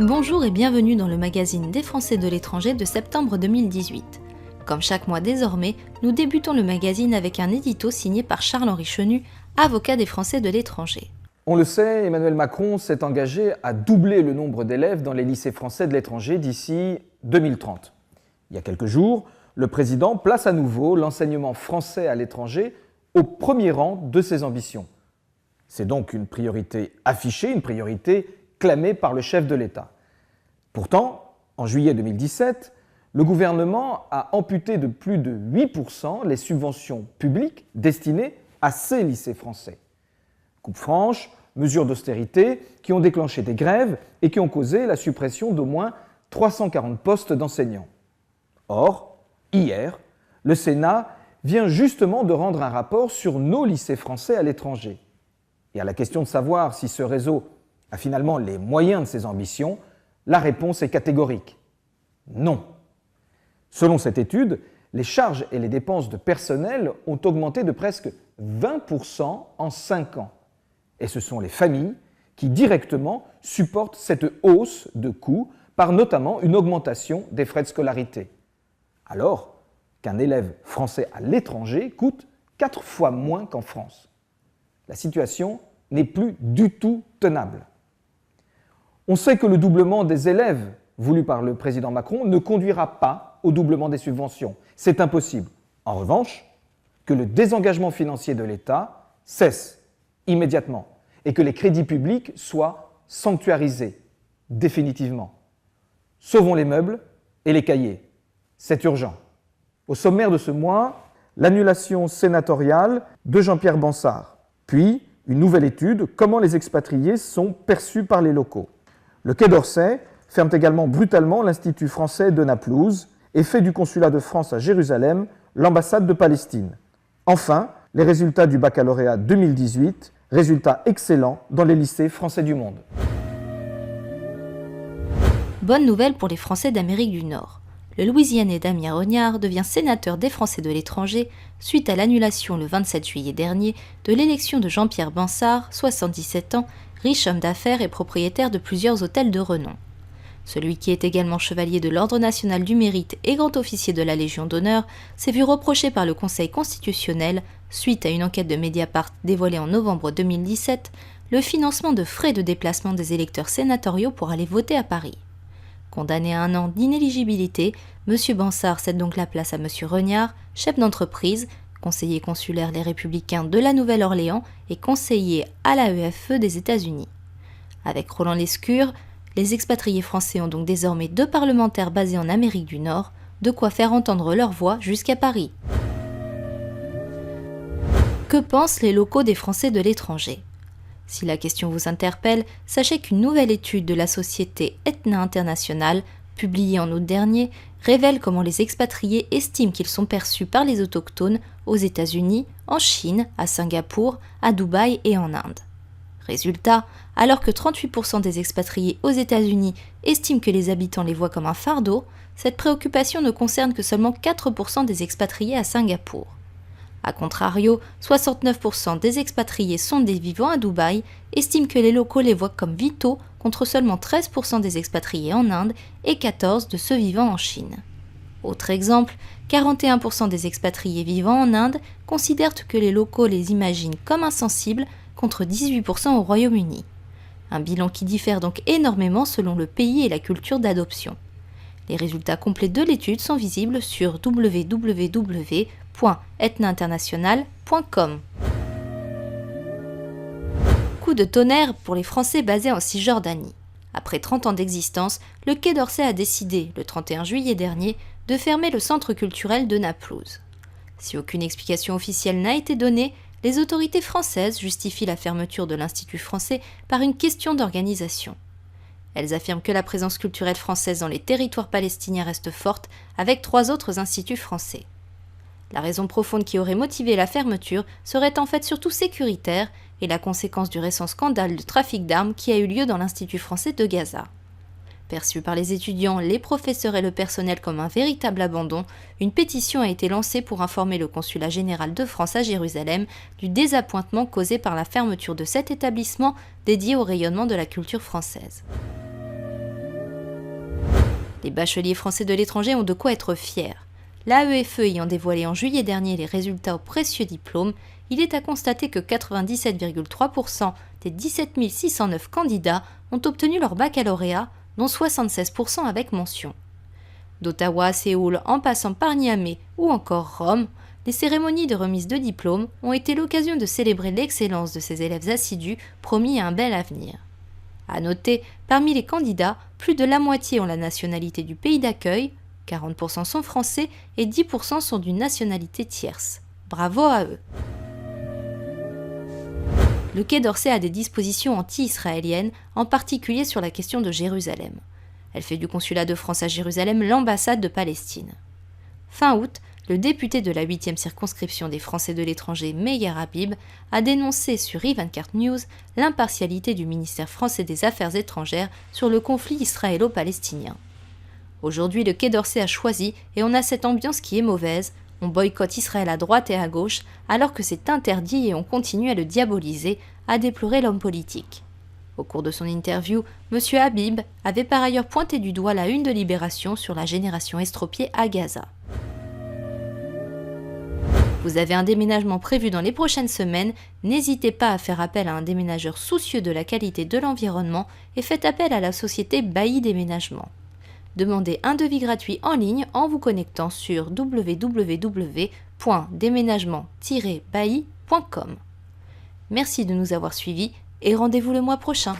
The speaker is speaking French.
Bonjour et bienvenue dans le magazine des Français de l'étranger de septembre 2018. Comme chaque mois désormais, nous débutons le magazine avec un édito signé par Charles-Henri Chenu, avocat des Français de l'étranger. On le sait, Emmanuel Macron s'est engagé à doubler le nombre d'élèves dans les lycées français de l'étranger d'ici 2030. Il y a quelques jours, le président place à nouveau l'enseignement français à l'étranger au premier rang de ses ambitions. C'est donc une priorité affichée, une priorité clamée par le chef de l'État. Pourtant, en juillet 2017, le gouvernement a amputé de plus de 8% les subventions publiques destinées à ces lycées français. Coupe franche, mesures d'austérité qui ont déclenché des grèves et qui ont causé la suppression d'au moins 340 postes d'enseignants. Or, hier, le Sénat vient justement de rendre un rapport sur nos lycées français à l'étranger. Et à la question de savoir si ce réseau a finalement les moyens de ses ambitions, la réponse est catégorique. Non. Selon cette étude, les charges et les dépenses de personnel ont augmenté de presque 20% en 5 ans. Et ce sont les familles qui directement supportent cette hausse de coûts par notamment une augmentation des frais de scolarité. Alors qu'un élève français à l'étranger coûte 4 fois moins qu'en France. La situation n'est plus du tout tenable. On sait que le doublement des élèves voulu par le président Macron ne conduira pas au doublement des subventions. C'est impossible. En revanche, que le désengagement financier de l'État cesse immédiatement et que les crédits publics soient sanctuarisés définitivement. Sauvons les meubles et les cahiers. C'est urgent. Au sommaire de ce mois, l'annulation sénatoriale de Jean-Pierre Bansard, puis une nouvelle étude, comment les expatriés sont perçus par les locaux. Le Quai d'Orsay ferme également brutalement l'Institut français de Naplouse et fait du consulat de France à Jérusalem l'ambassade de Palestine. Enfin, les résultats du baccalauréat 2018, résultats excellents dans les lycées français du monde. Bonne nouvelle pour les Français d'Amérique du Nord. Le Louisianais Damien Rognard devient sénateur des Français de l'étranger suite à l'annulation le 27 juillet dernier de l'élection de Jean-Pierre Bansard, 77 ans, riche homme d'affaires et propriétaire de plusieurs hôtels de renom. Celui qui est également chevalier de l'Ordre national du mérite et grand officier de la Légion d'honneur s'est vu reprocher par le Conseil constitutionnel, suite à une enquête de Mediapart dévoilée en novembre 2017, le financement de frais de déplacement des électeurs sénatoriaux pour aller voter à Paris. Condamné à 1 an d'inéligibilité, M. Bansard cède donc la place à M. Rognard, chef d'entreprise, conseiller consulaire Les Républicains de la Nouvelle-Orléans et conseiller à l'AEFE des États-Unis. Avec Roland Lescure, les expatriés français ont donc désormais 2 parlementaires basés en Amérique du Nord, de quoi faire entendre leur voix jusqu'à Paris. Que pensent les locaux des Français de l'étranger ? Si la question vous interpelle, sachez qu'une nouvelle étude de la société Aetna International, publiée en août dernier, révèle comment les expatriés estiment qu'ils sont perçus par les autochtones aux États-Unis, en Chine, à Singapour, à Dubaï et en Inde. Résultat, alors que 38% des expatriés aux États-Unis estiment que les habitants les voient comme un fardeau, cette préoccupation ne concerne que seulement 4% des expatriés à Singapour. A contrario, 69% des expatriés sondés vivant à Dubaï estiment que les locaux les voient comme vitaux contre seulement 13% des expatriés en Inde et 14% de ceux vivant en Chine. Autre exemple, 41% des expatriés vivant en Inde considèrent que les locaux les imaginent comme insensibles contre 18% au Royaume-Uni. Un bilan qui diffère donc énormément selon le pays et la culture d'adoption. Les résultats complets de l'étude sont visibles sur www.aetnainternational.com. Coup de tonnerre pour les Français basés en Cisjordanie. Après 30 ans d'existence, le Quai d'Orsay a décidé, le 31 juillet dernier, de fermer le centre culturel de Naplouse. Si aucune explication officielle n'a été donnée, les autorités françaises justifient la fermeture de l'Institut français par une question d'organisation. Elles affirment que la présence culturelle française dans les territoires palestiniens reste forte, avec 3 autres instituts français. La raison profonde qui aurait motivé la fermeture serait en fait surtout sécuritaire et la conséquence du récent scandale de trafic d'armes qui a eu lieu dans l'Institut français de Gaza. Perçu par les étudiants, les professeurs et le personnel comme un véritable abandon, une pétition a été lancée pour informer le consulat général de France à Jérusalem du désappointement causé par la fermeture de cet établissement dédié au rayonnement de la culture française. Les bacheliers français de l'étranger ont de quoi être fiers. L'AEFE ayant dévoilé en juillet dernier les résultats au précieux diplôme, il est à constater que 97,3% des 17 609 candidats ont obtenu leur baccalauréat, dont 76% avec mention. D'Ottawa à Séoul en passant par Niamey ou encore Rome, les cérémonies de remise de diplômes ont été l'occasion de célébrer l'excellence de ces élèves assidus promis à un bel avenir. À noter, parmi les candidats, plus de la moitié ont la nationalité du pays d'accueil, 40% sont français et 10% sont d'une nationalité tierce. Bravo à eux. Le Quai d'Orsay a des dispositions anti-israéliennes, en particulier sur la question de Jérusalem. Elle fait du consulat de France à Jérusalem l'ambassade de Palestine. Fin août, le député de la 8e circonscription des Français de l'étranger, Meir Habib, a dénoncé sur i24 News l'impartialité du ministère français des Affaires étrangères sur le conflit israélo-palestinien. Aujourd'hui, le Quai d'Orsay a choisi, et on a cette ambiance qui est mauvaise, on boycotte Israël à droite et à gauche, alors que c'est interdit et on continue à le diaboliser, a déploré l'homme politique. Au cours de son interview, M. Habib avait par ailleurs pointé du doigt la une de Libération sur la génération estropiée à Gaza. Vous avez un déménagement prévu dans les prochaines semaines, n'hésitez pas à faire appel à un déménageur soucieux de la qualité de l'environnement et faites appel à la société Bailly Déménagement. Demandez un devis gratuit en ligne en vous connectant sur www.déménagement-bailly.com. Merci de nous avoir suivis et rendez-vous le mois prochain.